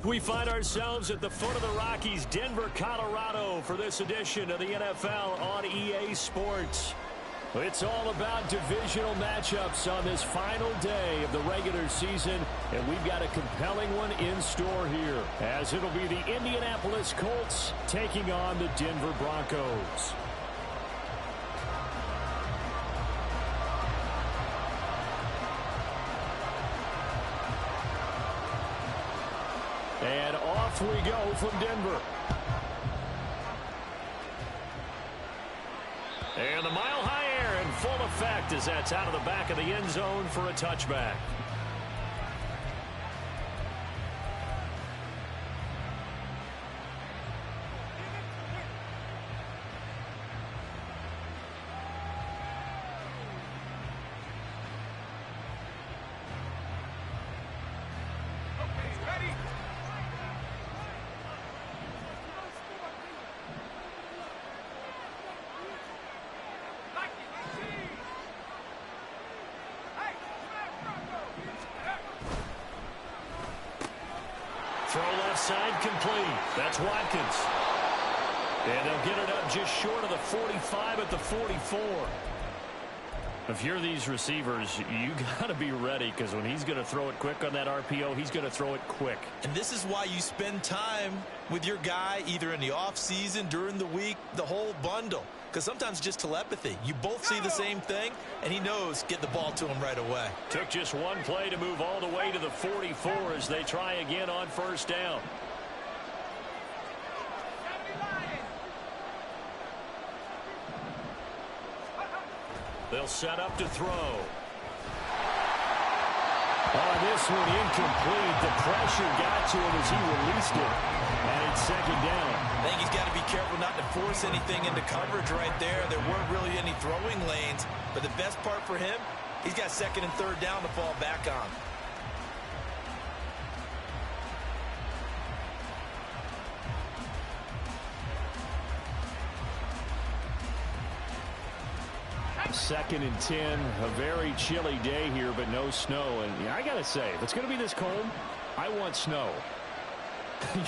We find ourselves at the foot of the Rockies, Denver, Colorado, for this edition of the NFL on EA Sports. It's all about divisional matchups on this final day of the regular season, and we've got a compelling one in store here, as it'll be the Indianapolis Colts taking on the Denver Broncos. And off we go from Denver. And the mile-high air in full effect as that's out of the back of the end zone for a touchback. Throw left side complete. That's Watkins. And they'll get it up just short of the 45 at the 44. If you're these receivers, you got to be ready, because when he's going to throw it quick on that RPO, he's going to throw it quick. And this is why you spend time with your guy either in the offseason, during the week, the whole bundle. Because sometimes just telepathy. You both see the same thing, and he knows get the ball to him right away. Took just one play to move all the way to the 44 as they try again on first down. They'll set up to throw. On this one, incomplete. The pressure got to him as he released it. And it's second down. I think he's got to be careful not to force anything into coverage right there. There weren't really any throwing lanes. But the best part for him, he's got second and third down to fall back on. Second and 10, a very chilly day here, but no snow. And yeah, I got to say, if it's going to be this cold, I want snow.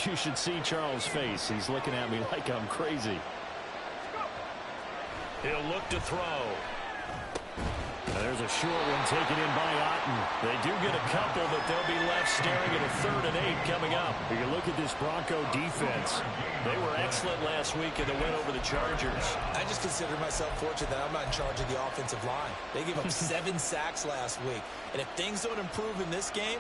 You should see Charles' face. He's looking at me like I'm crazy. He'll look to throw. And there's a short one taken in by Otten. They do get a couple, but they'll be left staring at a 3rd and 8 coming up. You can look at this Bronco defense. They were excellent last week in the win over the Chargers. I just consider myself fortunate that I'm not in charge of the offensive line. They gave up 7 sacks last week. And if things don't improve in this game,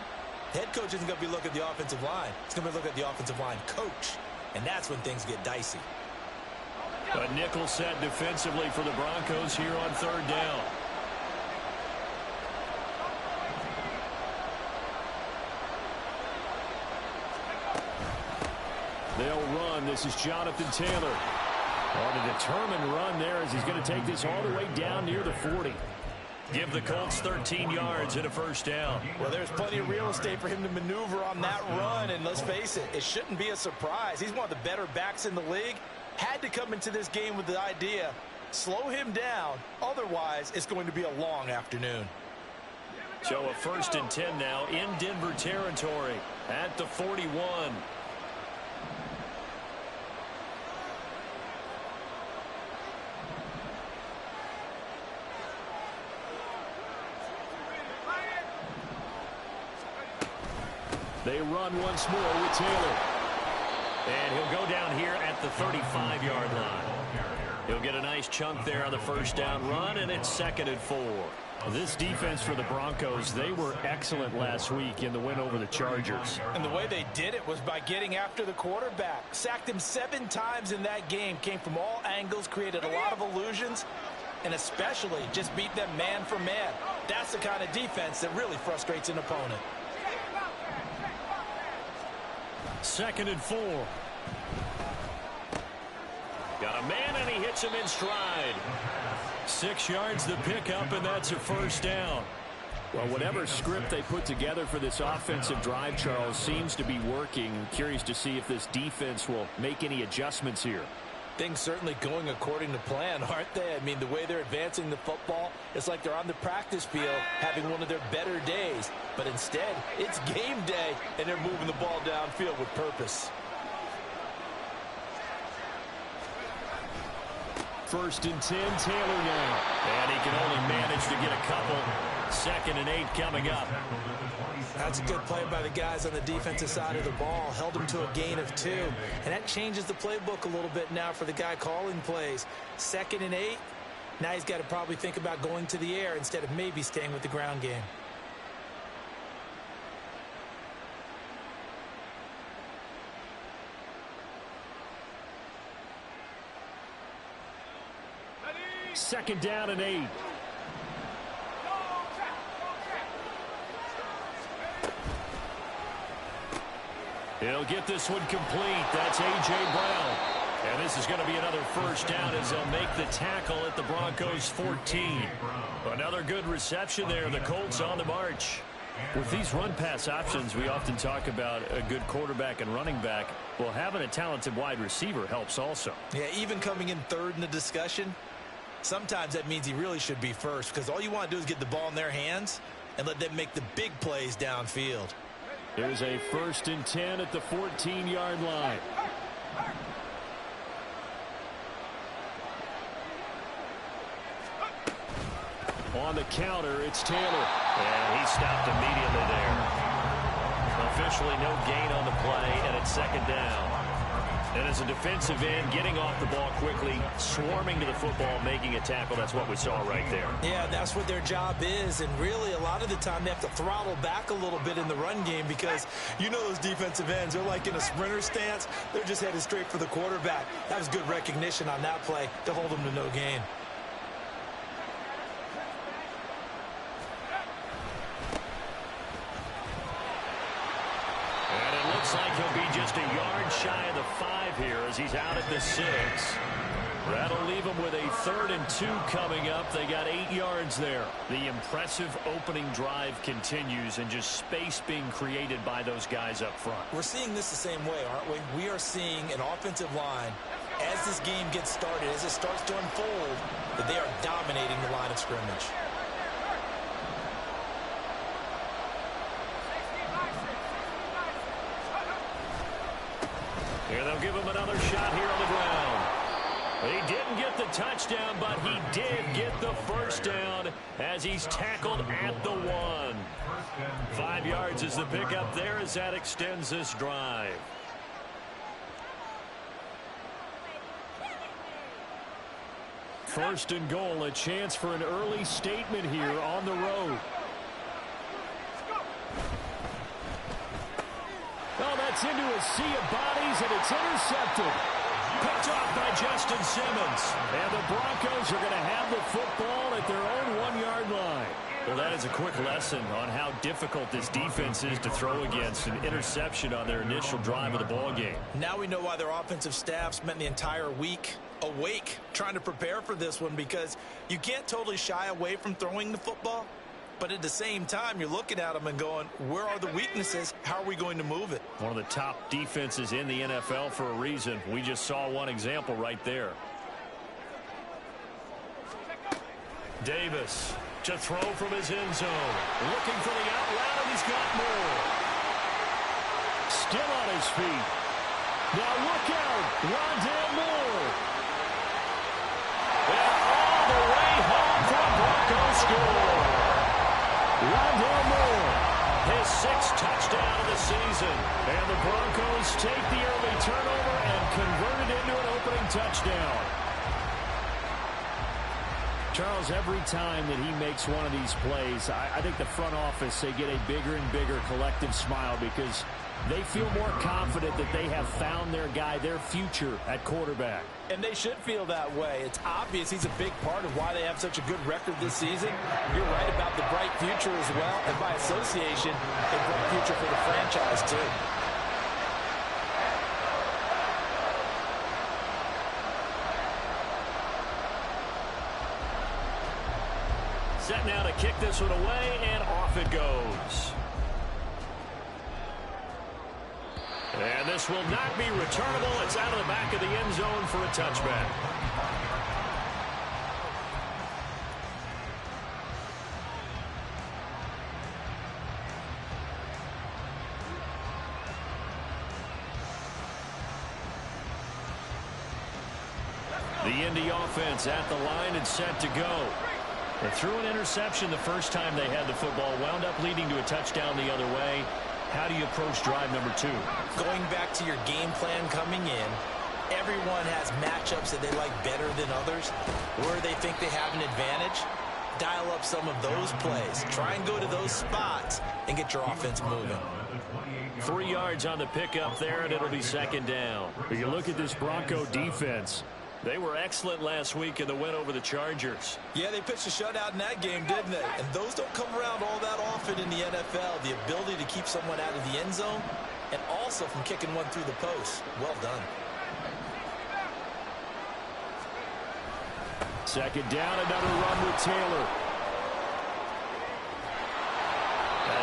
head coach isn't going to be looking at the offensive line. He's going to be looking at the offensive line coach. And that's when things get dicey. A nickel set defensively for the Broncos here on 3rd down. They'll run. This is Jonathan Taylor. On a determined run there as he's going to take this all the way down near the 40. Give the Colts 13 yards and a first down. Well, there's plenty of real estate for him to maneuver on that run. And let's face it, it shouldn't be a surprise. He's one of the better backs in the league. Had to come into this game with the idea, slow him down. Otherwise, it's going to be a long afternoon. So a 1st and 10 now in Denver territory at the 41. They run once more with Taylor. And he'll go down here at the 35-yard line. He'll get a nice chunk there on the first down run, and it's 2nd and 4. This defense for the Broncos, they were excellent last week in the win over the Chargers. And the way they did it was by getting after the quarterback. Sacked him 7 times in that game. Came from all angles, created a lot of illusions, and especially just beat them man for man. That's the kind of defense that really frustrates an opponent. 2nd and 4. Got a man, and he hits him in stride. 6 yards the pickup, and that's a first down. Well, whatever script they put together for this offensive drive, Charles, seems to be working. Curious to see if this defense will make any adjustments here. Things certainly going according to plan, aren't they? I mean, the way they're advancing the football, it's like they're on the practice field having one of their better days. But instead, it's game day, and they're moving the ball downfield with purpose. First and 10, Taylor now. And he can only manage to get a couple. 2nd and 8 coming up. That's a good play by the guys on the defensive side of the ball. Held them to a gain of 2. And that changes the playbook a little bit now for the guy calling plays. 2nd and 8. Now he's got to probably think about going to the air instead of maybe staying with the ground game. Second down and 8. He'll get this one complete. That's A.J. Brown. And this is going to be another first down as they'll make the tackle at the Broncos 14. Another good reception there. The Colts on the march. With these run-pass options, we often talk about a good quarterback and running back. Well, having a talented wide receiver helps also. Yeah, even coming in third in the discussion, sometimes that means he really should be first because all you want to do is get the ball in their hands and let them make the big plays downfield. There's a 1st and 10 at the 14-yard line. On the counter, it's Taylor. And he stopped immediately there. Officially no gain on the play, and it's 2nd down. And as a defensive end, getting off the ball quickly, swarming to the football, making a tackle, that's what we saw right there. Yeah, that's what their job is. And really, a lot of the time, they have to throttle back a little bit in the run game because you know those defensive ends, they're like in a sprinter stance. They're just headed straight for the quarterback. That was good recognition on that play to hold them to no gain. Looks like he'll be just a yard shy of the 5 here as he's out at the 6. That'll leave him with a 3rd and 2 coming up. They got 8 yards there. The impressive opening drive continues and just space being created by those guys up front. We're seeing this the same way, aren't we? We are seeing an offensive line as this game gets started, as it starts to unfold, that they are dominating the line of scrimmage. Here they'll give him another shot here on the ground. He didn't get the touchdown, but he did get the first down as he's tackled at the 1. 5 yards is the pickup there as that extends this drive. First and goal, a chance for an early statement here on the road. Oh, that's into a sea of bodies, and it's intercepted. Picked off by Justin Simmons. And the Broncos are going to have the football at their own 1-yard line. Well, that is a quick lesson on how difficult this defense is to throw against. An interception on their initial drive of the ball game. Now we know why their offensive staff spent the entire week awake trying to prepare for this one, because you can't totally shy away from throwing the football. But at the same time, you're looking at them and going, where are the weaknesses? How are we going to move it? One of the top defenses in the NFL for a reason. We just saw one example right there. Davis to throw from his end zone. Looking for the out route, and he's got more. Still on his feet. Now look out. Rondale Moore. And all the way home for the Broncos score. Rondale Moore, his 6th touchdown of the season. And the Broncos take the early turnover and convert it into an opening touchdown. Charles, every time that he makes one of these plays, I think the front office, they get a bigger and bigger collective smile because they feel more confident that they have found their guy, their future at quarterback. And they should feel that way. It's obvious he's a big part of why they have such a good record this season. You're right about the bright future as well, and by association, a bright future for the franchise too. Set now to kick this one away, and off it goes. And this will not be returnable. It's out of the back of the end zone for a touchback. The Indy offense at the line and set to go. They threw an interception the first time they had the football, wound up leading to a touchdown the other way. How do you approach drive number 2? Going back to your game plan coming in, everyone has matchups that they like better than others, where they think they have an advantage. Dial up some of those plays. Try and go to those spots and get your offense moving. 3 yards on the pickup there, and it'll be second down. But you look at this Bronco defense. They were excellent last week in the win over the Chargers. Yeah, they pitched a shutout in that game, didn't they? And those don't come around all that often in the NFL. The ability to keep someone out of the end zone and also from kicking one through the post. Well done. Second down, another run with Taylor.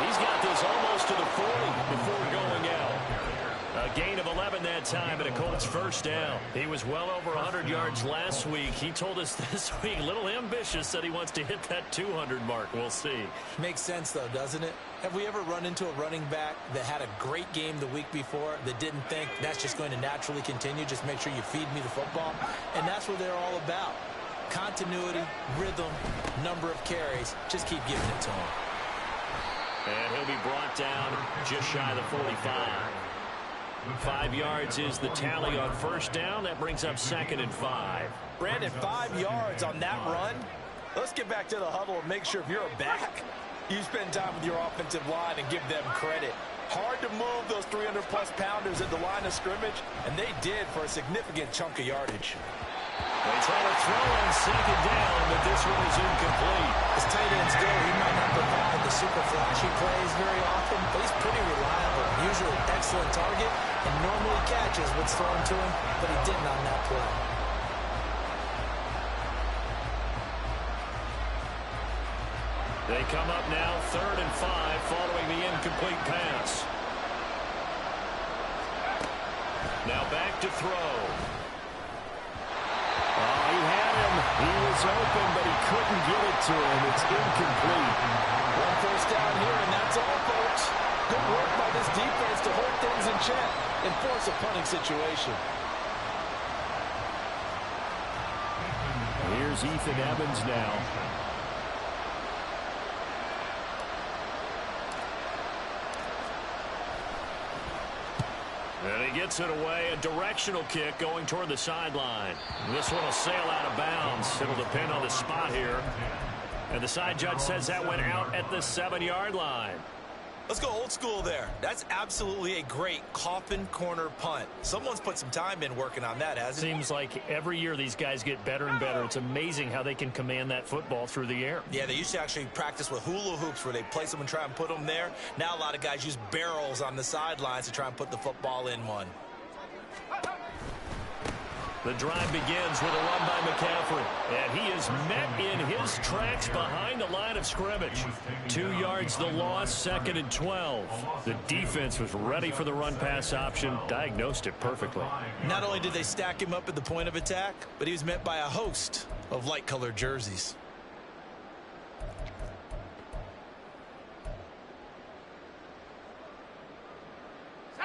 He's got this almost to the 40 before going out. A gain of 11 that time, and a Colts first down. He was well over 100 yards last week. He told us this week, a little ambitious, that he wants to hit that 200 mark. We'll see. Makes sense, though, doesn't it? Have we ever run into a running back that had a great game the week before that didn't think that's just going to naturally continue? Just make sure you feed me the football. And that's what they're all about. Continuity, rhythm, number of carries. Just keep giving it to him. And he'll be brought down just shy of the 45. 5 yards is the tally on first down. That brings up 2nd and 5. Brandon, 5 yards on that run. Let's get back to the huddle and make sure if you're a back, you spend time with your offensive line and give them credit. Hard to move those 300-plus pounders at the line of scrimmage, and they did for a significant chunk of yardage. They try to throw on second down, but this one is incomplete. As tight ends go, he might not provide the super flashy plays very often, but he's pretty reliable. Usually an excellent target and normally catches what's thrown to him, but he didn't on that play. They come up now 3rd and 5 following the incomplete pass. Now back to throw. Oh, he had him. He was open, but he couldn't get it to him. It's incomplete. 1 first down here, and that's all, folks. Good work by this defense to hold things in check and force a punting situation. Here's Ethan Evans now. And he gets it away, a directional kick going toward the sideline. This one will sail out of bounds. It'll depend on the spot here. And the side judge says that went out at the 7-yard line. Let's go old school there. That's absolutely a great coffin corner punt. Someone's put some time in working on that, hasn't it? Seems like every year these guys get better and better. It's amazing how they can command that football through the air. Yeah, they used to actually practice with hula hoops where they place them and try and put them there. Now a lot of guys use barrels on the sidelines to try and put the football in one. The drive begins with a run by McCaffrey, and he is met in his tracks behind the line of scrimmage. 2 yards the loss, 2nd and 12. The defense was ready for the run-pass option, diagnosed it perfectly. Not only did they stack him up at the point of attack, but he was met by a host of light-colored jerseys.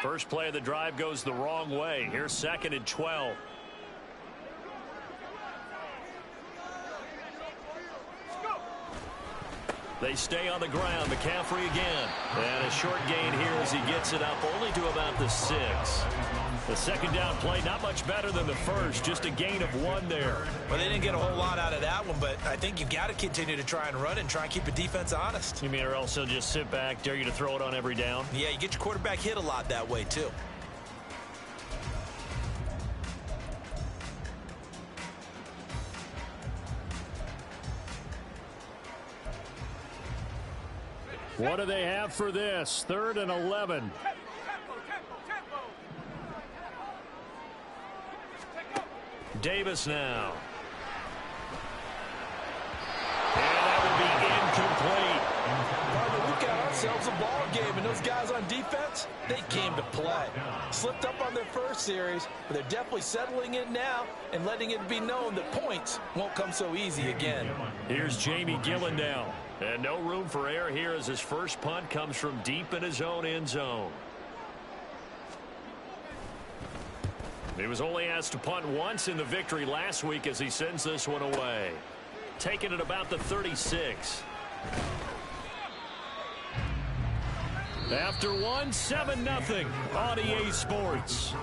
First play of the drive goes the wrong way. Here's 2nd and 12. They stay on the ground. McCaffrey again. And a short gain here as he gets it up only to about the 6. The second down play not much better than the first. Just a gain of 1 there. Well, they didn't get a whole lot out of that one, but I think you've got to continue to try and run and try and keep the defense honest. You mean or else they'll just sit back, dare you to throw it on every down? Yeah, you get your quarterback hit a lot that way, too. What do they have for this? 3rd and 11. Davis now. And that will be incomplete. We've got ourselves a ball game, and those guys on defense, they came to play. Slipped up on their first series, but they're definitely settling in now and letting it be known that points won't come so easy again. Here's Jamie Gillen now. And no room for error here as his first punt comes from deep in his own end zone. He was only asked to punt once in the victory last week as he sends this one away. Taking it about the 36. After one, 7-0 on EA Sports.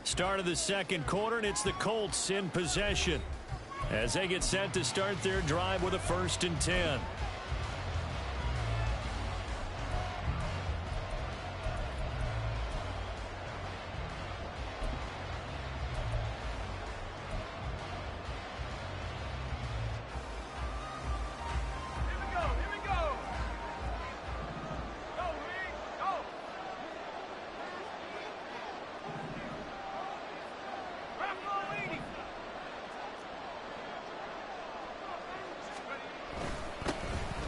Start of the second quarter, and it's the Colts in possession as they get set to start their drive with a 1st and 10.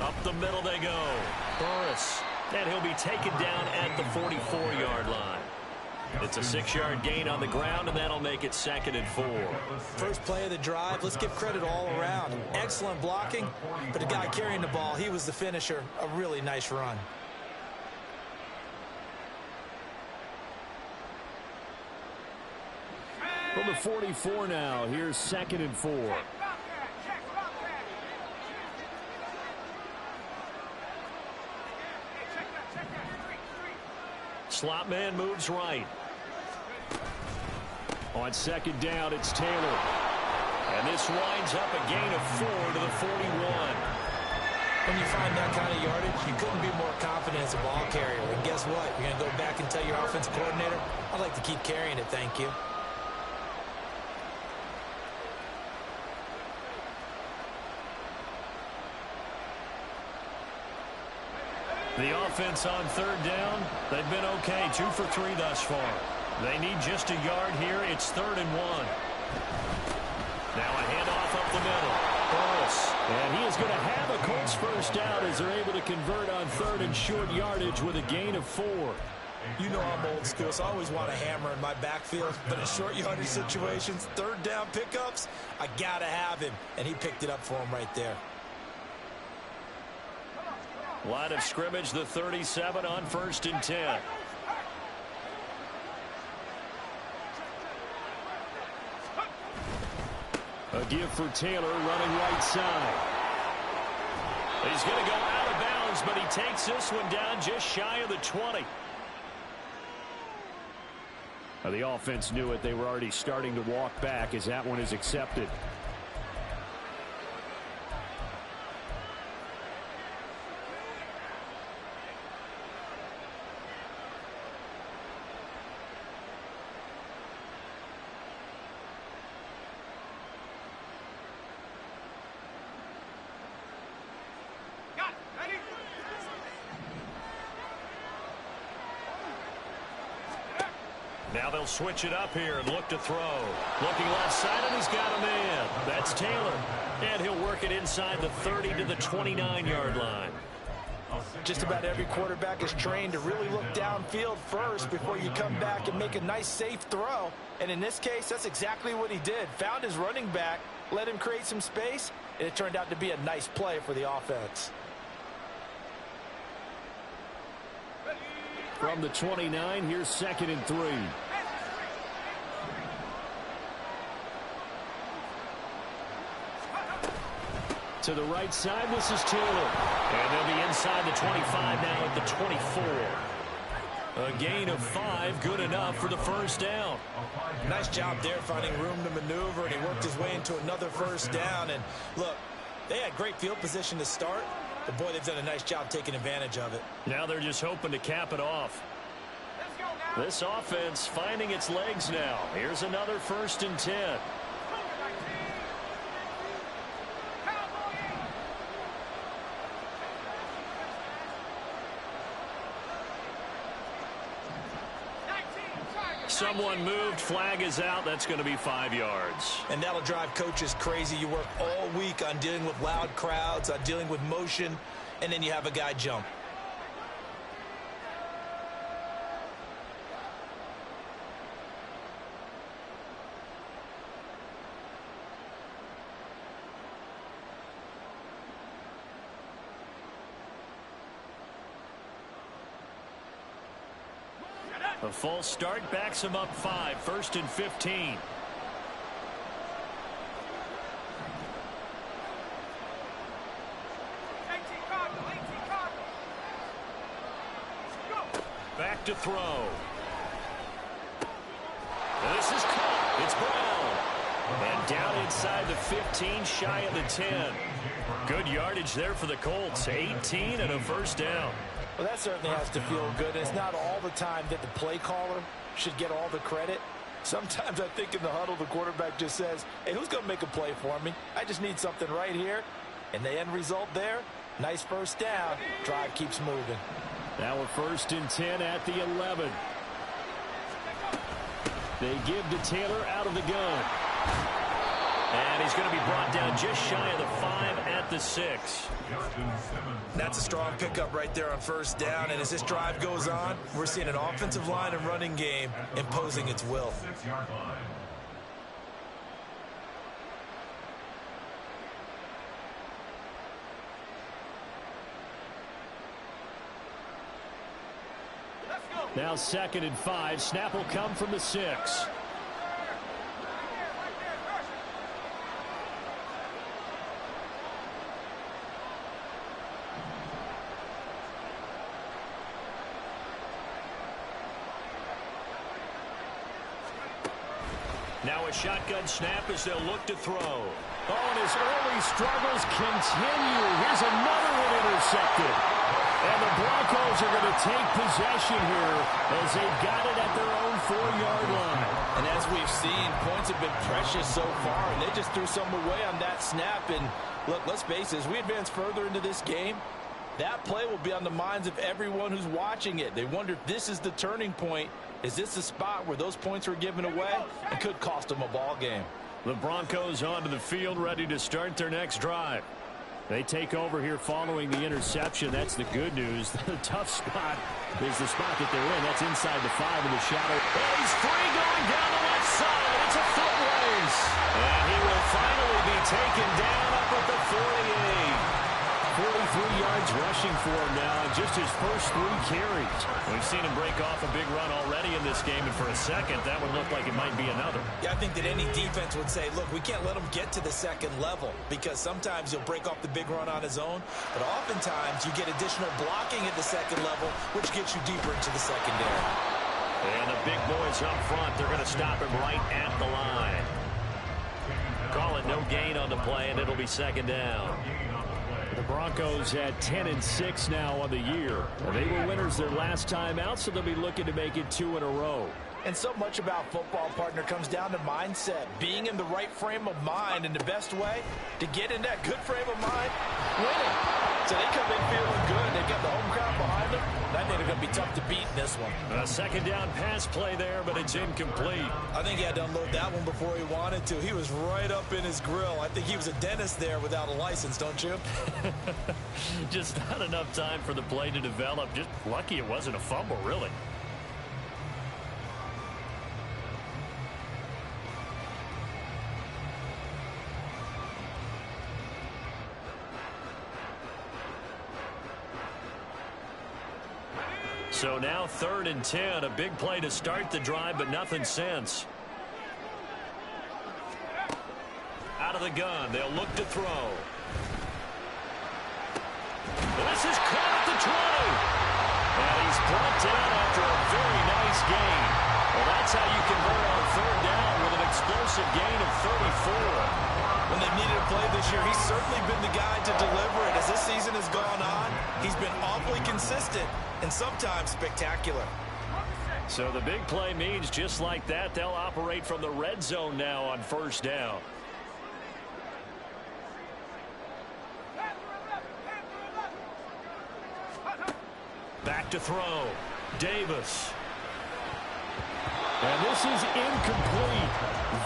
Up the middle they go. Burris. And he'll be taken down at the 44-yard line. It's a 6-yard gain on the ground, and that'll make it 2nd and 4. First play of the drive. Let's give credit all around. Excellent blocking, but the guy carrying the ball, he was the finisher. A really nice run. From the 44 now, here's 2nd and 4. Slot man moves right. On 2nd down, it's Taylor. And this winds up a gain of 4 to the 41. When you find that kind of yardage, you couldn't be more confident as a ball carrier. And guess what? You're going to go back and tell your offensive coordinator, I'd like to keep carrying it, thank you. The offense on 3rd down, they've been okay, 2 for 3 thus far. They need just a yard here. It's 3rd and 1. Now a handoff up the middle. Burris. And he is going to have a Colts first down as they're able to convert on 3rd and short yardage with a gain of 4. You know I'm old school, so I always want a hammer in my backfield. But in short yardage situations, 3rd down pickups, I got to have him. And he picked it up for him right there. Line of scrimmage, the 37 on 1st and 10. A give for Taylor running right side. He's going to go out of bounds, but he takes this one down just shy of the 20. The offense knew it. They were already starting to walk back as that one is accepted. Now they'll switch it up here and look to throw. Looking left side, and he's got a man. That's Taylor. And he'll work it inside the 30 to the 29-yard line. Just about every quarterback is trained to really look downfield first before you come back and make a nice, safe throw. And in this case, that's exactly what he did. Found his running back, let him create some space, and it turned out to be a nice play for the offense. From the 29, here's 2nd and 3. To the right side, this is Taylor. And they'll be inside the 25 now at the 24. A gain of 5, good enough for the first down. Nice job there finding room to maneuver, and he worked his way into another first down. And look, they had great field position to start, but boy, they've done a nice job taking advantage of it. Now they're just hoping to cap it off. This offense finding its legs now. Here's another 1st and 10. someone moved. Flag is out. That's going to be 5 yards. And that'll drive coaches crazy. You work all week on dealing with loud crowds, on dealing with motion, and then you have a guy jump. A false start backs him up 5, 1st and 15. Back to throw. This is caught. It's Brown. And down inside the 15, shy of the 10. Good yardage there for the Colts. 18 and a first down. Well, that certainly has to feel good. It's not all the time that the play caller should get all the credit. Sometimes I think in the huddle, the quarterback just says, hey, who's going to make a play for me? I just need something right here. And the end result there, nice first down. Drive keeps moving. Now we're 1st and 10 at the 11. They give to Taylor out of the gun. And he's going to be brought down just shy of the 5 at the 6. That's a strong pickup right there on first down. And as this drive goes on, we're seeing an offensive line and running game imposing its will. Now 2nd and 5. Snap will come from the 6. Now a shotgun snap as they'll look to throw. Oh, and his early struggles continue. Here's another one intercepted. And the Broncos are going to take possession here as they've got it at their own 4-yard line. And as we've seen, points have been precious so far, and they just threw some away on that snap. And look, let's face it, as we advance further into this game, that play will be on the minds of everyone who's watching it. They wonder if this is the turning point. Is this the spot where those points were given away and could cost them a ball game? The Broncos onto the field, ready to start their next drive. They take over here following the interception. That's the good news. The tough spot is the spot that they're in. That's inside the 5 in the shadow. Oh, he's free going down the left side. It's a foot race. And he will finally be taken down up at the 48. 43 yards rushing for him now, just his first 3 carries. We've seen him break off a big run already in this game, and for a second, that would look like it might be another. Yeah, I think that any defense would say, look, we can't let him get to the second level, because sometimes he'll break off the big run on his own, but oftentimes you get additional blocking at the second level, which gets you deeper into the secondary. And the big boys up front, they're going to stop him right at the line. Call it no gain on the play, and it'll be 2nd down. The Broncos had 10-6 now on the year. They were winners their last time out, so they'll be looking to make it 2 in a row. And so much about football, partner, comes down to mindset. Being in the right frame of mind, and the best way to get in that good frame of mind, winning. So they come in feeling good. They've got the home crowd behind them. I think they're going to be tough to beat in this one. A 2nd down pass play there, but it's incomplete. I think he had to unload that one before he wanted to. He was right up in his grill. I think he was a dentist there without a license, don't you? Just not enough time for the play to develop. Just lucky it wasn't a fumble, really. So now 3rd and 10, a big play to start the drive, but nothing since. Out of the gun, they'll look to throw. This is caught at the 20. And he's brought down after a very nice gain. Well, that's how you convert on 3rd down with an explosive gain of 34. When they've needed a play this year, he's certainly been the guy to deliver it. As this season has gone on, he's been awfully consistent and sometimes spectacular. So the big play means just like that, they'll operate from the red zone now on 1st down. Back to throw. Davis. And this is incomplete.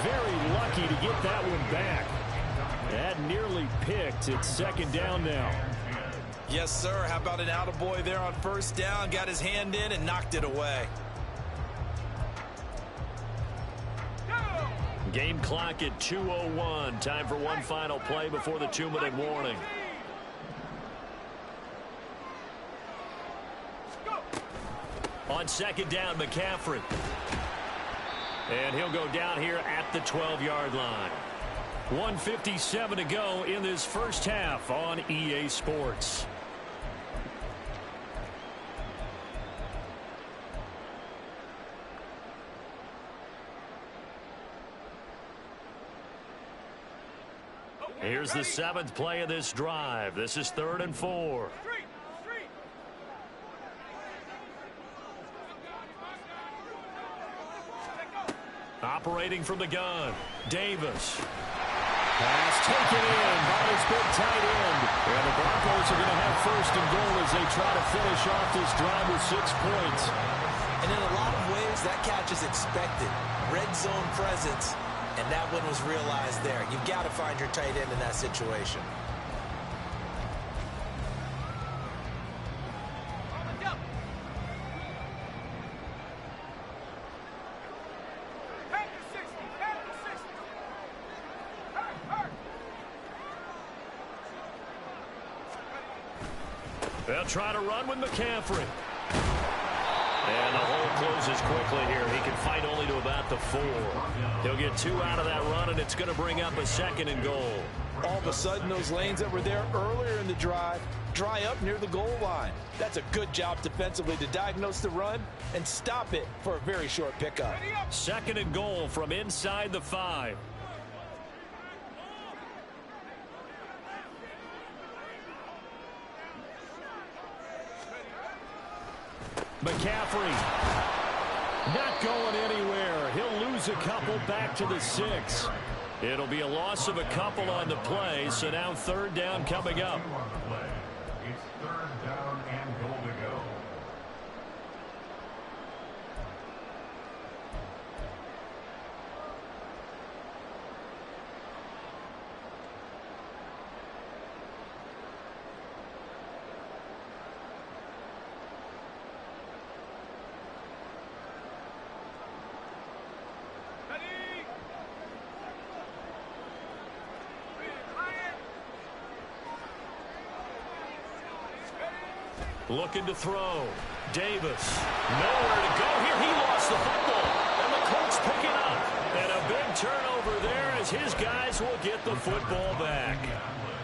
Very lucky to get that one back. That nearly picked. It's second down now. Yes, sir. How about an attaboy there on first down? Got his hand in and knocked it away. Game clock at 2:01. Time for one final play before the 2-minute warning. On second down, McCaffrey. And he'll go down here at the 12-yard line. 1:57 to go in this first half on EA Sports. Here's the 7th play of this drive. This is 3rd and 4. Operating from the gun, Davis. Pass taken in by his big tight end. And the Broncos are going to have 1st and goal as they try to finish off this drive with 6 points. And in a lot of ways, that catch is expected. Red zone presence. And that one was realized there. You've got to find your tight end in that situation. They'll try to run with McCaffrey. And the hole closes quickly here. He can fight only to about the 4. He'll get 2 out of that run, and it's going to bring up a 2nd and goal. All of a sudden, those lanes that were there earlier in the drive dry up near the goal line. That's a good job defensively to diagnose the run and stop it for a very short pickup. 2nd and goal from inside the 5. McCaffrey not going anywhere. He'll lose a couple back to the 6. It'll be a loss of a couple on the play, so now 3rd down coming up. It's 3rd down and goal to go. Looking to throw. Davis. Nowhere to go here. He lost the football. And the Colts pick it up. And a big turnover there as his guys will get the football back.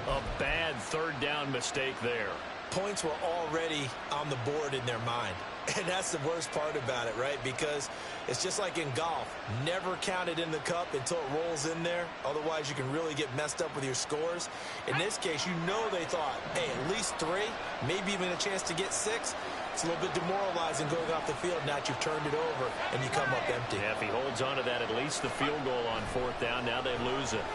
A bad 3rd down mistake there. Points were already on the board in their mind. And that's the worst part about it, right? Because it's just like in golf. Never count it in the cup until it rolls in there. Otherwise, you can really get messed up with your scores. In this case, you know they thought, hey, at least 3, maybe even a chance to get 6. It's a little bit demoralizing going off the field. Now that you've turned it over and you come up empty. Yeah, if he holds on to that, at least the field goal on 4th down. Now they lose it.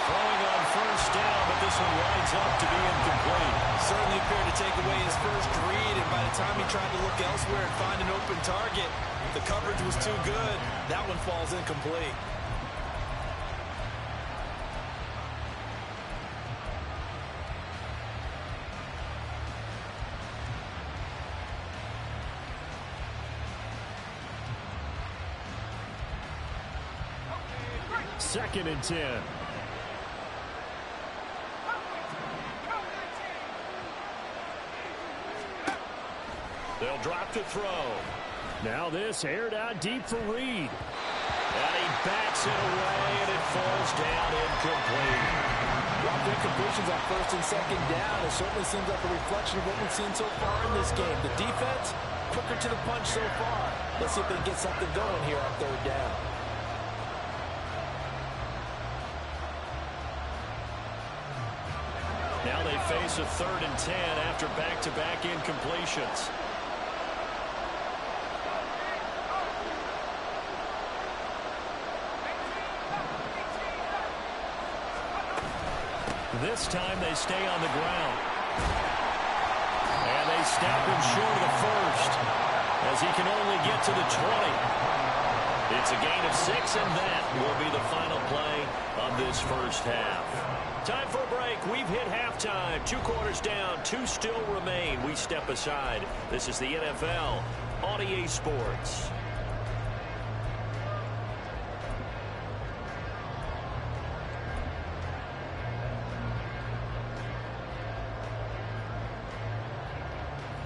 Throwing on 1st down, but this one winds up to be incomplete. Certainly appeared to take away his first read, and by the time he tried to look elsewhere and find an open target, the coverage was too good. That one falls incomplete. Second and 10. They'll drop to throw. Now this aired out deep for Reed. And he backs it away, and it falls down incomplete. Dropped incompletions on 1st and 2nd down. It certainly seems like a reflection of what we've seen so far in this game. The defense, quicker to the punch so far. Let's see if they can get something going here on 3rd down. Now they face a 3rd and 10 after back-to-back incompletions. This time they stay on the ground. And they stop him short of the 1st. As as he can only get to the 20. It's a gain of 6, and that will be the final play of this first half. Time for a break. We've hit halftime. 2 quarters down. 2 still remain. We step aside. This is the NFL on EA Sports.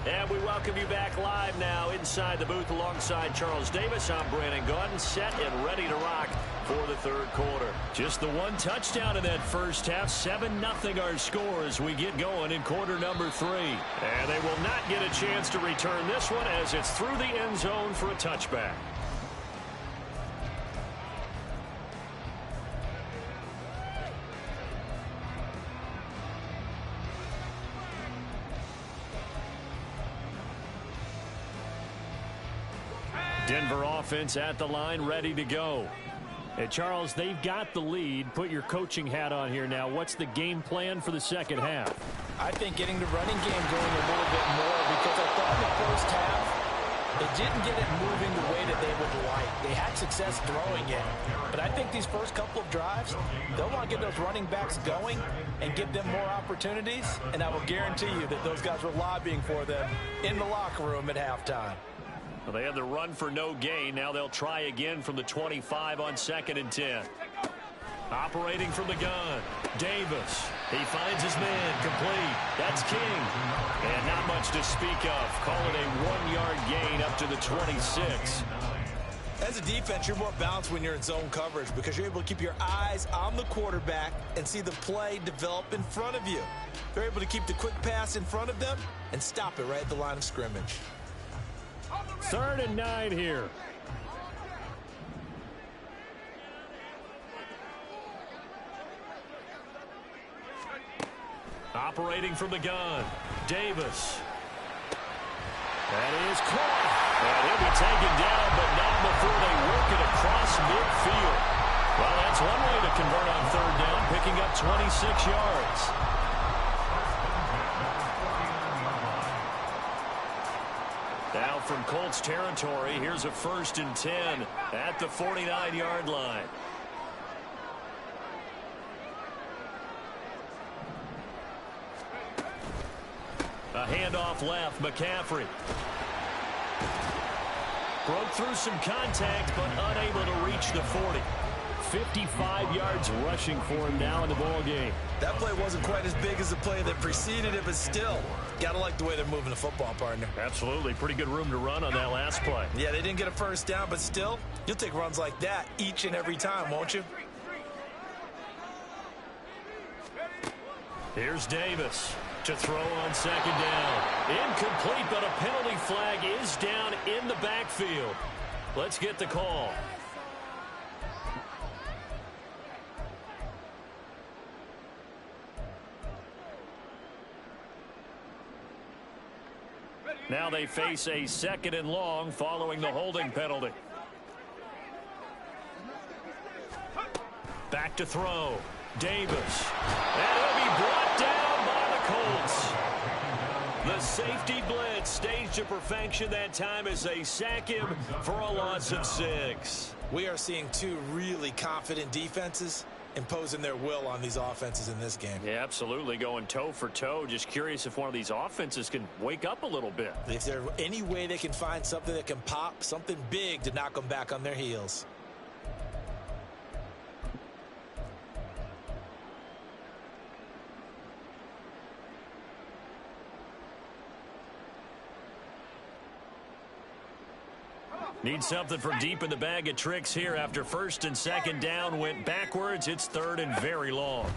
And we welcome you back live now inside the booth alongside Charles Davis. I'm Brandon Gaudin, set and ready to rock for the third quarter. Just the 1 touchdown in that first half. 7-0 our score as we get going in quarter number 3. And they will not get a chance to return this one as it's through the end zone for a touchback. Denver offense at the line, ready to go. And Charles, they've got the lead. Put your coaching hat on here now. What's the game plan for the second half? I think getting the running game going a little bit more, because I thought in the first half they didn't get it moving the way that they would like. They had success throwing it, but I think these first couple of drives, they'll want to get those running backs going and give them more opportunities, and I will guarantee you that those guys were lobbying for them in the locker room at halftime. Well, they had the run for no gain. Now they'll try again from the 25 on 2nd and 10. Operating from the gun, Davis. He finds his man, complete. That's King. And not much to speak of. Call it a 1-yard gain up to the 26. As a defense, you're more balanced when you're in zone coverage because you're able to keep your eyes on the quarterback and see the play develop in front of you. They're able to keep the quick pass in front of them and stop it right at the line of scrimmage. 3rd and 9 here. Operating from the gun, Davis. That is caught. And he'll be taken down, but not before they work it across midfield. Well, that's one way to convert on 3rd down, picking up 26 yards. Now from Colts territory, here's a 1st and 10 at the 49-yard line. A handoff left, McCaffrey. Broke through some contact, but unable to reach the 40. 55 yards rushing for him now in the ball game. That play wasn't quite as big as the play that preceded it, but still, gotta like the way they're moving the football, partner. Absolutely. Pretty good room to run on that last play. Yeah, they didn't get a first down, but still, you'll take runs like that each and every time, won't you? Here's Davis to throw on 2nd down. Incomplete, but a penalty flag is down in the backfield. Let's get the call. Now they face a 2nd and long following the holding penalty. Back to throw. Davis. And it'll be brought down by the Colts. The safety blitz staged to perfection that time as they sack him for a loss of 6. We are seeing 2 really confident defenses imposing their will on these offenses in this game. Yeah, absolutely, going toe for toe. Just curious if one of these offenses can wake up a little bit. If there's any way they can find something that can pop, something big to knock them back on their heels. Need something from deep in the bag of tricks here after 1st and 2nd down went backwards. It's 3rd and very long.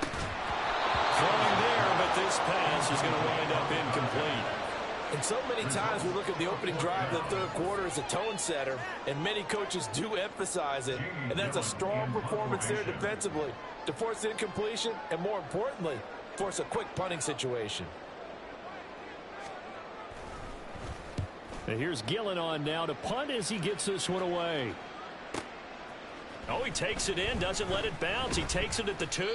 Throwing there, but this pass is going to wind up incomplete. And so many times we look at the opening drive of the 3rd quarter as a tone setter, and many coaches do emphasize it. And that's a strong performance there defensively to force incompletion and, more importantly, force a quick punting situation. And here's Gillen on now to punt as he gets this one away. Oh, he takes it in, doesn't let it bounce. He takes it at the 2.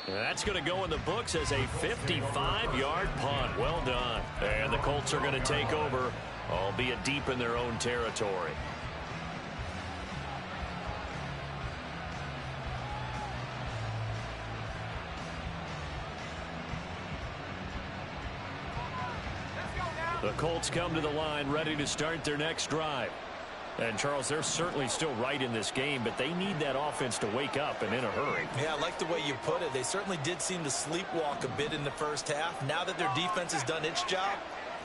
That's going to go in the books as a 55-yard punt. Well done. And the Colts are going to take over, albeit deep in their own territory. The Colts come to the line ready to start their next drive. And, Charles, they're certainly still right in this game, but they need that offense to wake up and in a hurry. Yeah, I like the way you put it. They certainly did seem to sleepwalk a bit in the first half. Now that their defense has done its job,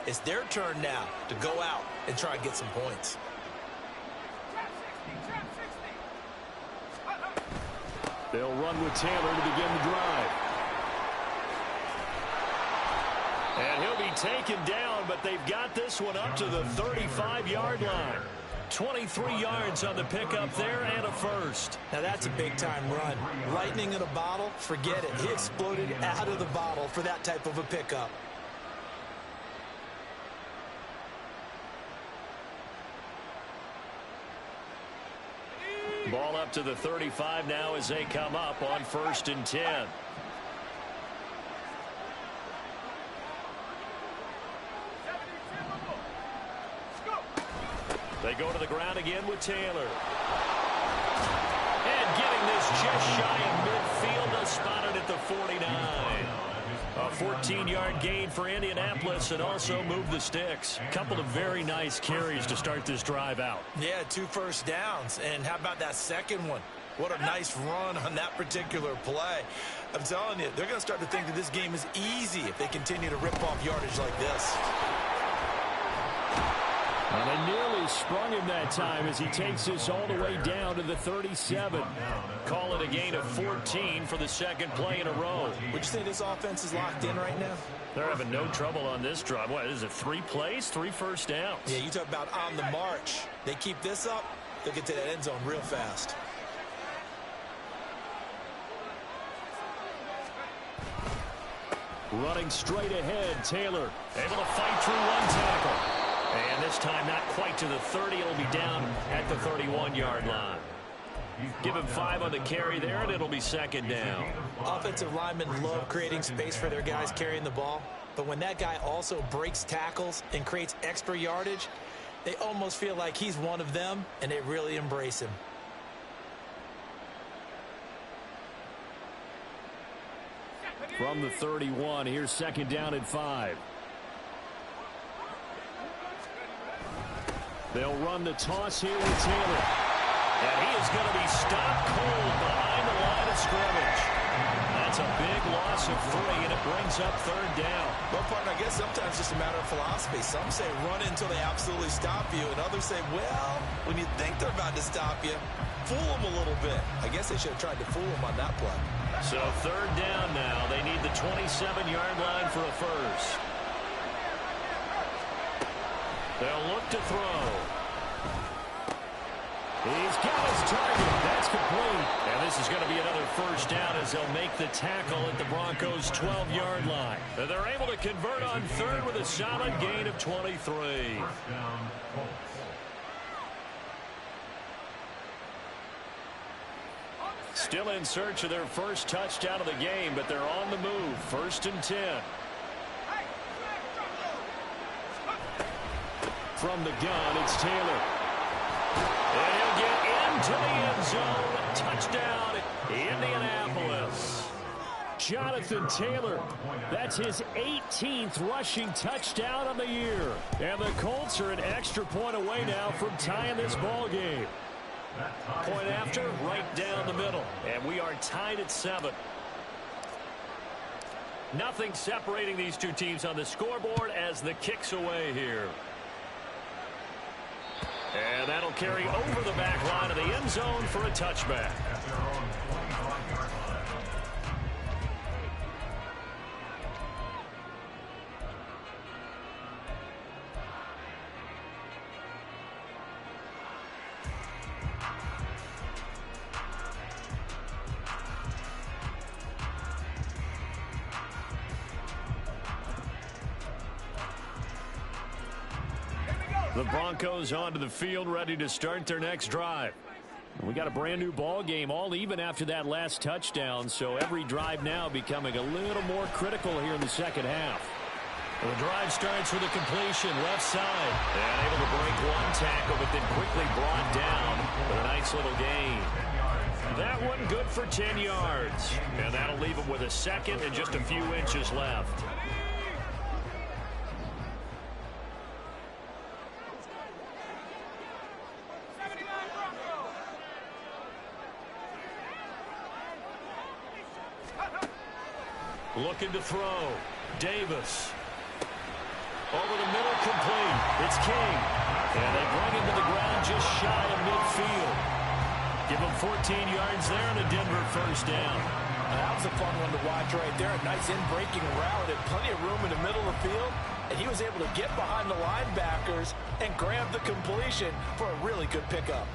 it's their turn now to go out and try and get some points. They'll run with Taylor to begin the drive. And he'll be taken down, but they've got this one up to the 35-yard line. 23 yards on the pickup there and a first. Now that's a big-time run. Lightning in a bottle, forget it. He exploded out of the bottle for that type of a pickup. Ball up to the 35 now as they come up on 1st and 10. They go to the ground again with Taylor. And getting this just shy of midfield, spotted at the 49. A 14-yard gain for Indianapolis and also move the sticks. A couple of very nice carries to start this drive out. Yeah, 2 first downs. And how about that second one? What a nice run on that particular play. I'm telling you, they're going to start to think that this game is easy if they continue to rip off yardage like this. And they nearly sprung him that time as he takes this all the way down to the 37. Call it a gain of 14 for the second play in a row. Would you say this offense is locked in right now? They're having no trouble on this drive. What is it, 3 plays, 3 first downs? Yeah, you talk about on the march. They keep this up, they'll get to that end zone real fast. Running straight ahead, Taylor able to fight through one tackle. And this time not quite to the 30. It'll be down at the 31-yard line. Give him 5 on the carry there, and it'll be second down. Offensive linemen love creating space for their guys carrying the ball. But when that guy also breaks tackles and creates extra yardage, they almost feel like he's one of them, and they really embrace him. From the 31, here's second down and 5. They'll run the toss here with Taylor. And he is going to be stopped cold behind the line of scrimmage. That's a big loss of 3, and it brings up third down. Well, partner, I guess sometimes it's just a matter of philosophy. Some say run until they absolutely stop you, and others say, well, when you think they're about to stop you, fool them a little bit. I guess they should have tried to fool them on that play. So third down now. They need the 27-yard line for a first. They'll look to throw. He's got his target. That's complete. And this is going to be another first down as they'll make the tackle at the Broncos' 12-yard line. And they're able to convert on third with a solid gain of 23. Still in search of their first touchdown of the game, but they're on the move. 1st and 10. From the gun, it's Taylor. And he'll get into the end zone. Touchdown, Indianapolis. Jonathan Taylor, that's his 18th rushing touchdown on the year. And the Colts are an extra point away now from tying this ball game. Point after, right down the middle. And we are tied at 7. Nothing separating these two teams on the scoreboard as the kick's away here. And that'll carry over the back line of the end zone for a touchback. The Broncos onto the field, ready to start their next drive. We got a brand new ball game, all even after that last touchdown, so every drive now becoming a little more critical here in the second half. Well, the drive starts with a completion left side, and able to break one tackle, but then quickly brought down with a nice little gain. That one good for 10 yards, and that'll leave him with a second and just a few inches left. Looking to throw. Davis. Over the middle, complete. It's King. And they bring him to the ground just shy of midfield. Give him 14 yards there and a Denver first down. That was a fun one to watch right there. A nice in-breaking route and plenty of room in the middle of the field. And he was able to get behind the linebackers and grab the completion for a really good pickup.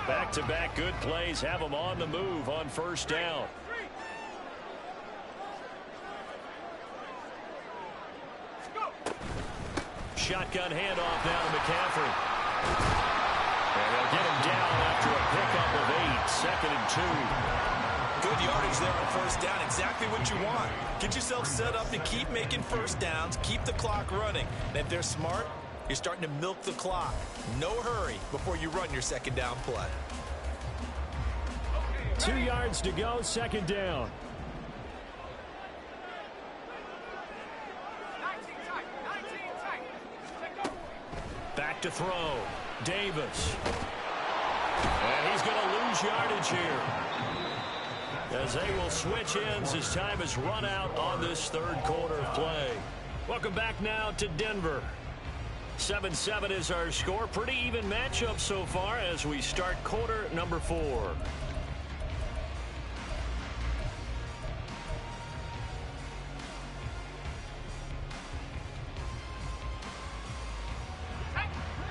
Back-to-back good plays have them on the move on first down. Shotgun handoff now to McCaffrey. And they'll get him down after a pickup of 8, 2nd and 2. Good yardage there on first down. Exactly what you want. Get yourself set up to keep making first downs, keep the clock running. And if they're smart, you're starting to milk the clock. No hurry before you run your second down play. 2 yards to go, second down. Back to throw. Davis. And he's going to lose yardage here, as they will switch ends as time has run out on this third quarter of play. Welcome back now to Denver. 7-7 is our score. Pretty even matchup so far as we start quarter number 4.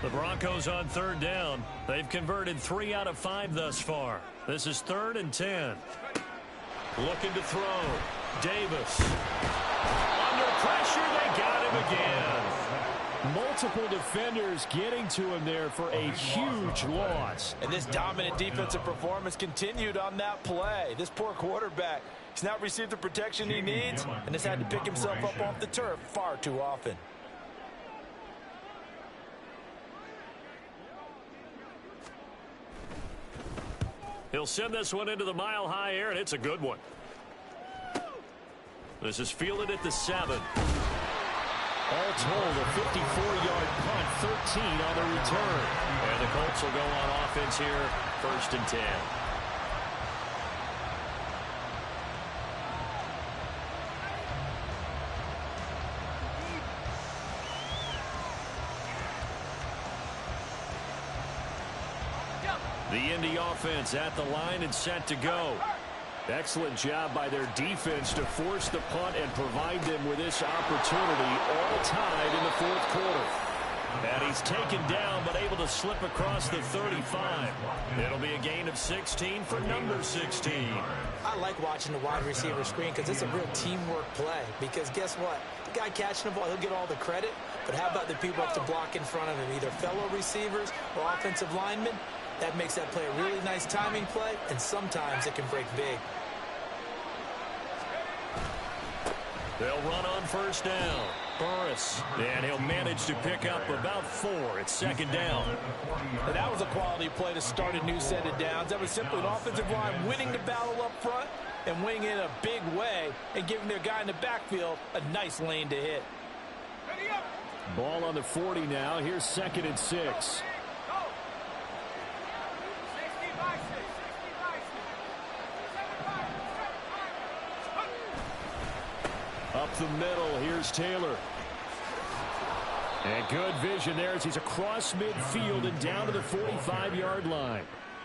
The Broncos on third down. They've converted 3 out of 5 thus far. This is 3rd and 10. Looking to throw. Davis. Under pressure, they got him again. Multiple defenders getting to him there for a huge loss. And this dominant defensive performance continued on that play. This poor quarterback, he's not received the protection he needs and has had to pick himself up off the turf far too often. He'll send this one into the mile-high air, and it's a good one. This is fielded at the 7. All told, a 54-yard punt, 13 on the return. And the Colts will go on offense here, 1st and 10. The Indy offense at the line and set to go. Excellent job by their defense to force the punt and provide them with this opportunity, all tied in the 4th quarter. And he's taken down but able to slip across the 35. It'll be a gain of 16 for number 16. I like watching the wide receiver screen because it's a real teamwork play. Because guess what? The guy catching the ball, he'll get all the credit. But how about the people up to block in front of him, either fellow receivers or offensive linemen? That makes that play a really nice timing play, and sometimes it can break big. They'll run on first down. Burris, and he'll manage to pick up about 4. It's 2nd down. And that was a quality play to start a new set of downs. That was simply an offensive line winning the battle up front and winning in a big way and giving their guy in the backfield a nice lane to hit. Ball on the 40 now. Here's 2nd and 6. Up the middle, here's Taylor. And good vision there as he's across midfield and down to the 45-yard line.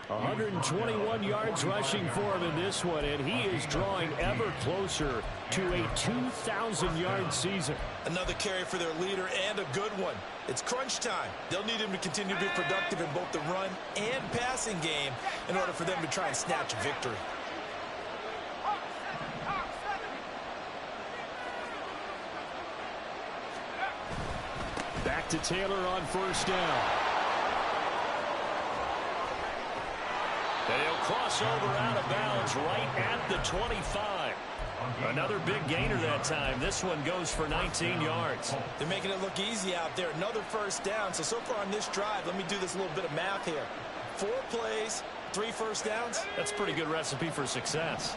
121 yards rushing for him in this one, and he is drawing ever closer to a 2,000-yard season. Another carry for their leader and a good one. It's crunch time. They'll need him to continue to be productive in both the run and passing game in order for them to try and snatch a victory. Back to Taylor on first down. crossover out of bounds right at the 25. Another big gainer that time. This one goes for 19 yards. They're making it look easy out there. Another first down. So far on this drive, let me do this little bit of math here. 4 plays, 3 first downs. That's a pretty good recipe for success.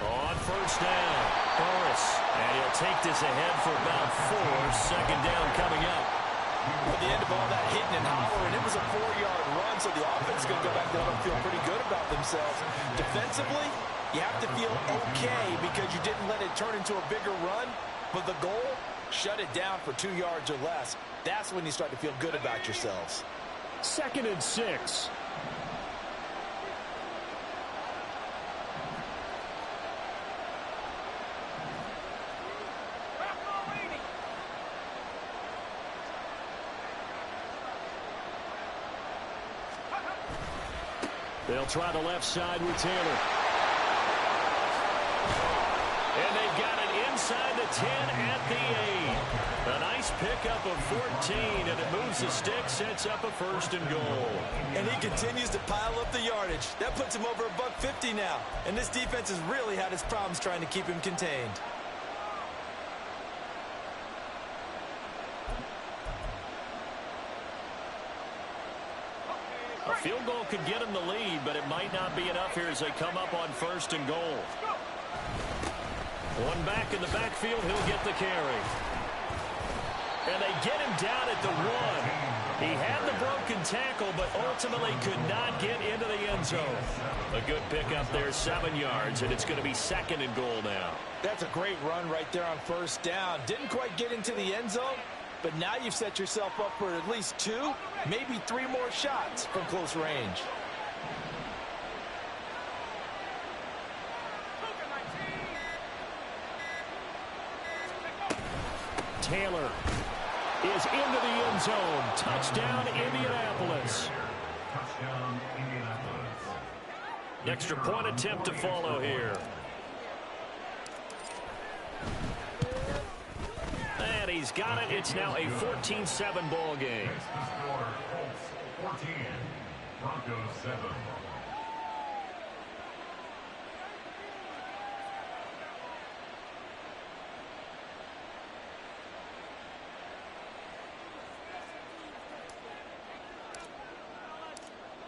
On first down, Burris, and he'll take this ahead for about 4. Second down coming up. At the end of all that hitting and hollering, it was a 4-yard run, so the offense is going to go back there and feel pretty good about themselves. Defensively, you have to feel okay because you didn't let it turn into a bigger run, but the goal, shut it down for 2 yards or less. That's when you start to feel good about yourselves. 2nd and 6. They'll try the left side with Taylor. And they've got it inside the 10 at the 8. A nice pickup of 14, and it moves the stick, sets up a 1st and goal. And he continues to pile up the yardage. That puts him over $150 now. And this defense has really had its problems trying to keep him contained. A field goal could get him the lead, but it might not be enough here as they come up on 1st and goal. One back in the backfield, he'll get the carry. And they get him down at the 1. He had the broken tackle, but ultimately could not get into the end zone. A good pickup there, 7 yards, and it's going to be 2nd and goal now. That's a great run right there on first down. Didn't quite get into the end zone, but now you've set yourself up for at least 2, maybe 3 more shots from close range. Taylor is into the end zone. Touchdown, Indianapolis. Touchdown, Indianapolis. Extra point attempt to follow here. And he's got it. It's now a 14-7 ball game. Makes the score Colts 14, Broncos 7.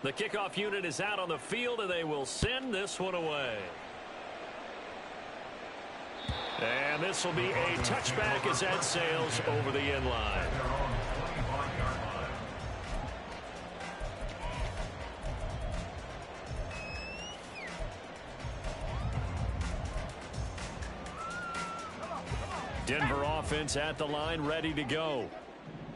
The kickoff unit is out on the field, and they will send this one away. And this will be a touchback as that sails over the end line. They're on the 25-yard line. Denver offense at the line, ready to go.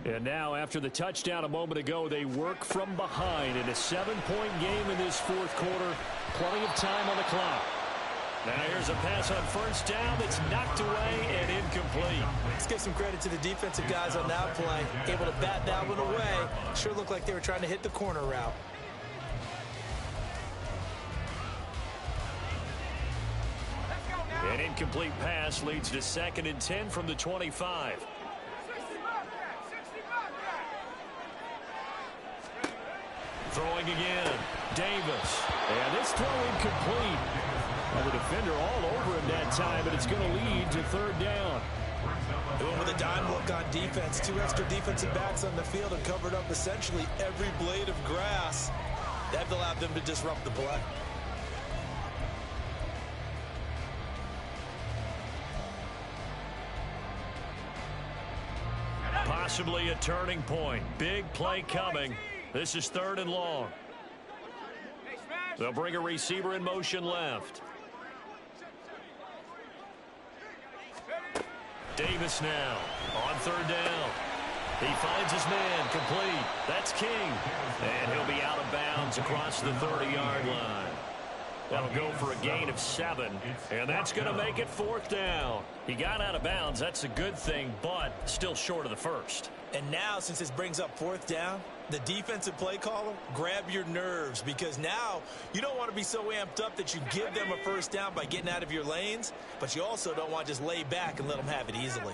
And now, after the touchdown a moment ago, they work from behind in a 7-point game in this 4th quarter. Plenty of time on the clock. Now here's a pass on first down that's knocked away and incomplete. Let's give some credit to the defensive guys on that play. Able to bat that one away. Sure looked like they were trying to hit the corner route. An incomplete pass leads to 2nd and 10 from the 25. Throwing again, Davis. And this throw incomplete. Well, the defender all over him that time, but it's going to lead to 3rd down. They went with a dime look on defense. 2 extra defensive backs on the field and covered up essentially every blade of grass. That allowed them to disrupt the play. Possibly a turning point. Big play coming. This is 3rd and long. They'll bring a receiver in motion left. Davis now on 3rd down. He finds his man, complete. That's King. And he'll be out of bounds across the 30-yard line. That'll go for a gain of 7. And that's going to make it 4th down. He got out of bounds. That's a good thing, but still short of the 1st. And now, since this brings up 4th down, the defensive play caller, grab your nerves, because now you don't want to be so amped up that you give them a 1st down by getting out of your lanes, but you also don't want to just lay back and let them have it easily.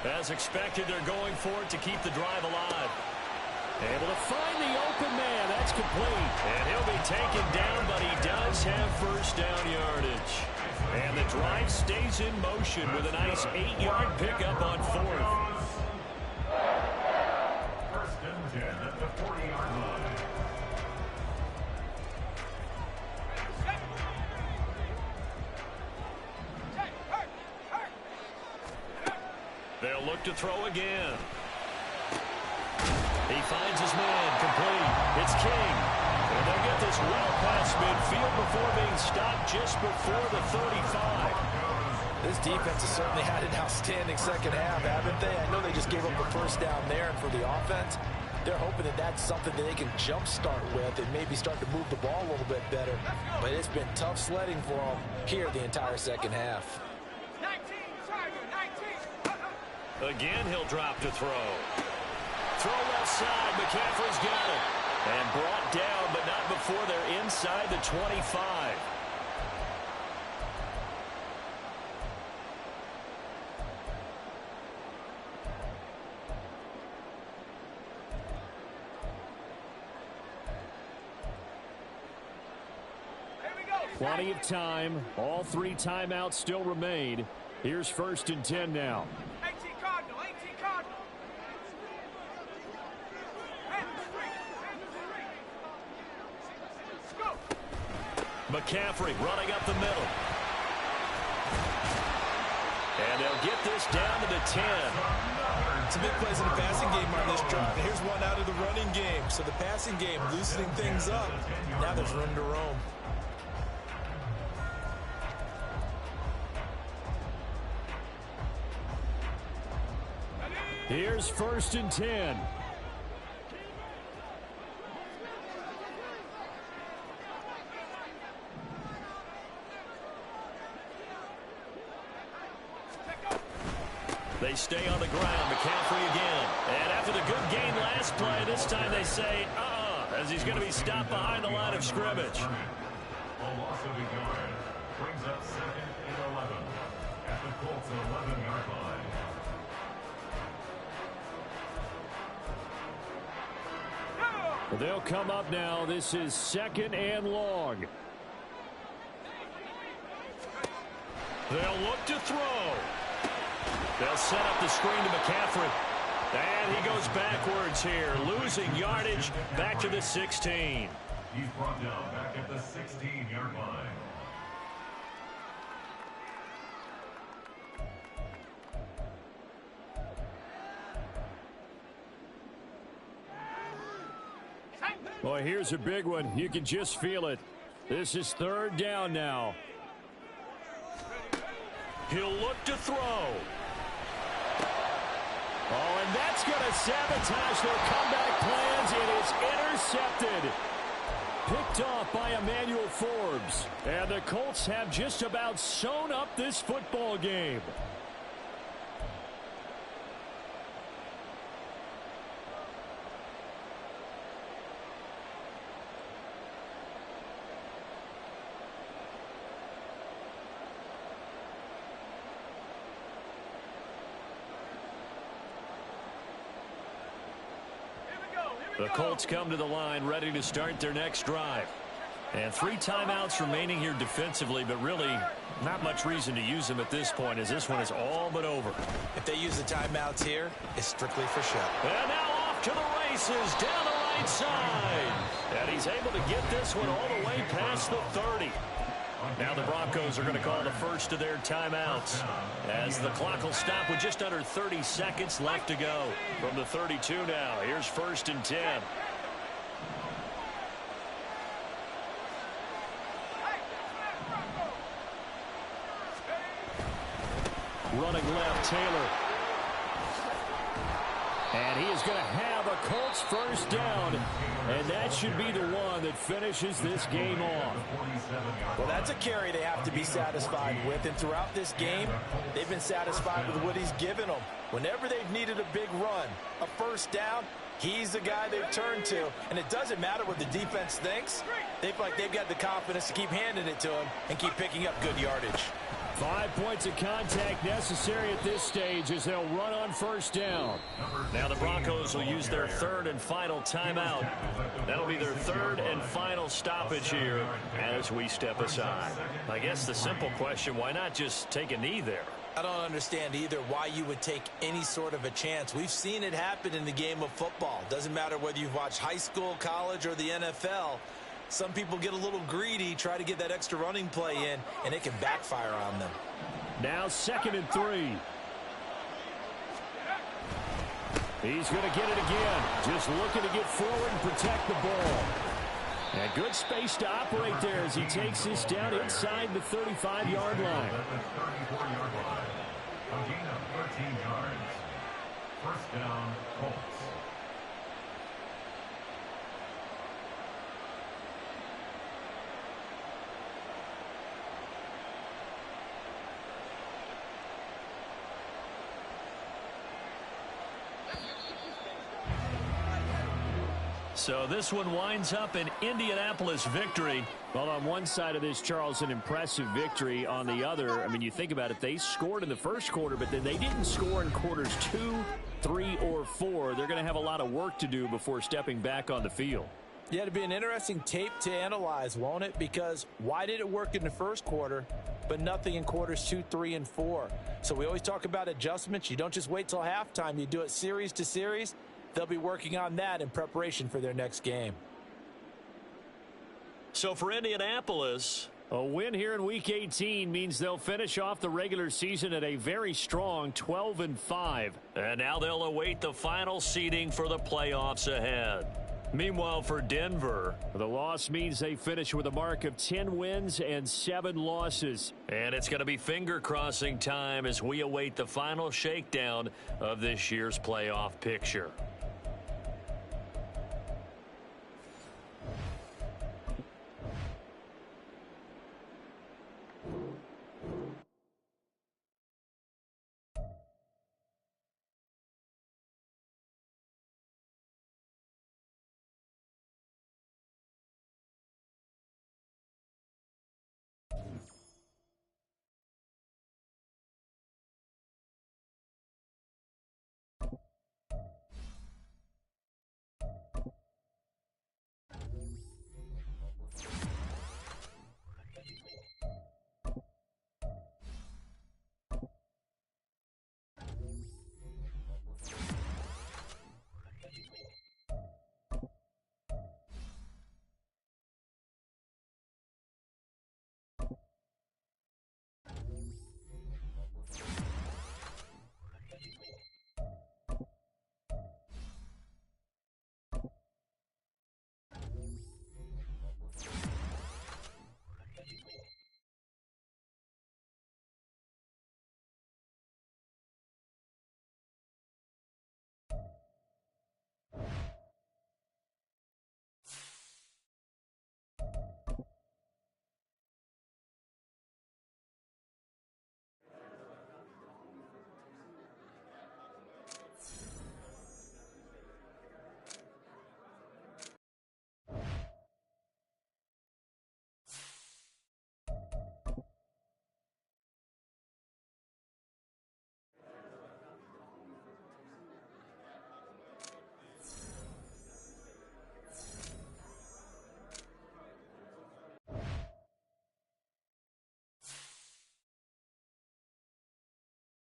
As expected, they're going for it to keep the drive alive. Able to find the open man. That's complete. And he'll be taken down, but he does have 1st down yardage. And the drive stays in motion with a nice 8-yard pickup on 4th. 1st and 10 at the 40-yard line. They'll look to throw again. He finds his man, complete. It's King. And they'll get this well past midfield before being stopped just before the 35. This defense has certainly had an outstanding 2nd half, haven't they? I know they just gave up a 1st down there, and for the offense, they're hoping that that's something that they can jumpstart with and maybe start to move the ball a little bit better. But it's been tough sledding for them here the entire 2nd half. Again, he'll drop to throw. Throw left side. McCaffrey's got it. And brought down, but not before they're inside the 25. Plenty of time. All 3 timeouts still remain. Here's 1st and 10 now. McCaffrey running up the middle. And they'll get this down to the 10. Some big plays in the passing game on this drive. And here's one out of the running game. So the passing game loosening things up. Now there's room to roam. Here's 1st and 10. They stay on the ground. McCaffrey again. And after the good gain last play, this time they say, as he's going to be stopped behind the line of scrimmage. A loss of a yard brings up 2nd and 11 at the Colts 11-yard line. They'll come up now. This is 2nd and long. They'll look to throw. They'll set up the screen to McCaffrey. And he goes backwards here, losing yardage back to the 16. He's brought down back at the 16-yard line. Boy, here's a big one. You can just feel it. This is 3rd down now. He'll look to throw. Oh, and that's going to sabotage their comeback plans. It is intercepted. Picked off by Emmanuel Forbes. And the Colts have just about sewn up this football game. The Colts come to the line ready to start their next drive. And 3 timeouts remaining here defensively, but really not much reason to use them at this point, as this one is all but over. If they use the timeouts here, it's strictly for show. And now off to the races down the right side. And he's able to get this one all the way past the 30. Now the Broncos are going to call the first of their timeouts, as the clock will stop with just under 30 seconds left to go. From the 32 now, here's 1st and 10. Running left, Taylor. And he is going to have a Colts first down, and that should be the one that finishes this game off. Well, that's a carry they have to be satisfied with, and throughout this game, they've been satisfied with what he's given them. Whenever they've needed a big run, a first down, he's the guy they've turned to, and it doesn't matter what the defense thinks. They feel like they've got the confidence to keep handing it to him and keep picking up good yardage. 5 points of contact necessary at this stage as they'll run on first down. Now the Broncos will use their third and final timeout. That'll be their third and final stoppage here as we step aside. I guess the simple question, why not just take a knee there? I don't understand either why you would take any sort of a chance. We've seen it happen in the game of football. Doesn't matter whether you've watched high school, college, or the NFL. Some people get a little greedy, try to get that extra running play in, and it can backfire on them. Now 2nd and 3. He's going to get it again. Just looking to get forward and protect the ball. And good space to operate there as he takes this down inside the 35-yard line. A gain of 13 yards. First down, Colts. So this one winds up an Indianapolis victory. Well, on one side of this, Charles, an impressive victory. On the other, I mean, you think about it, they scored in the first quarter, but then they didn't score in quarters 2, 3, or 4. They're going to have a lot of work to do before stepping back on the field. Yeah, it'll be an interesting tape to analyze, won't it? Because why did it work in the first quarter, but nothing in quarters 2, 3, and 4? So we always talk about adjustments. You don't just wait till halftime. You do it series to series. They'll be working on that in preparation for their next game. So for Indianapolis, a win here in Week 18 means they'll finish off the regular season at a very strong 12-5. And now they'll await the final seeding for the playoffs ahead. Meanwhile, for Denver, the loss means they finish with a mark of 10 wins and 7 losses. And it's going to be finger-crossing time as we await the final shakedown of this year's playoff picture.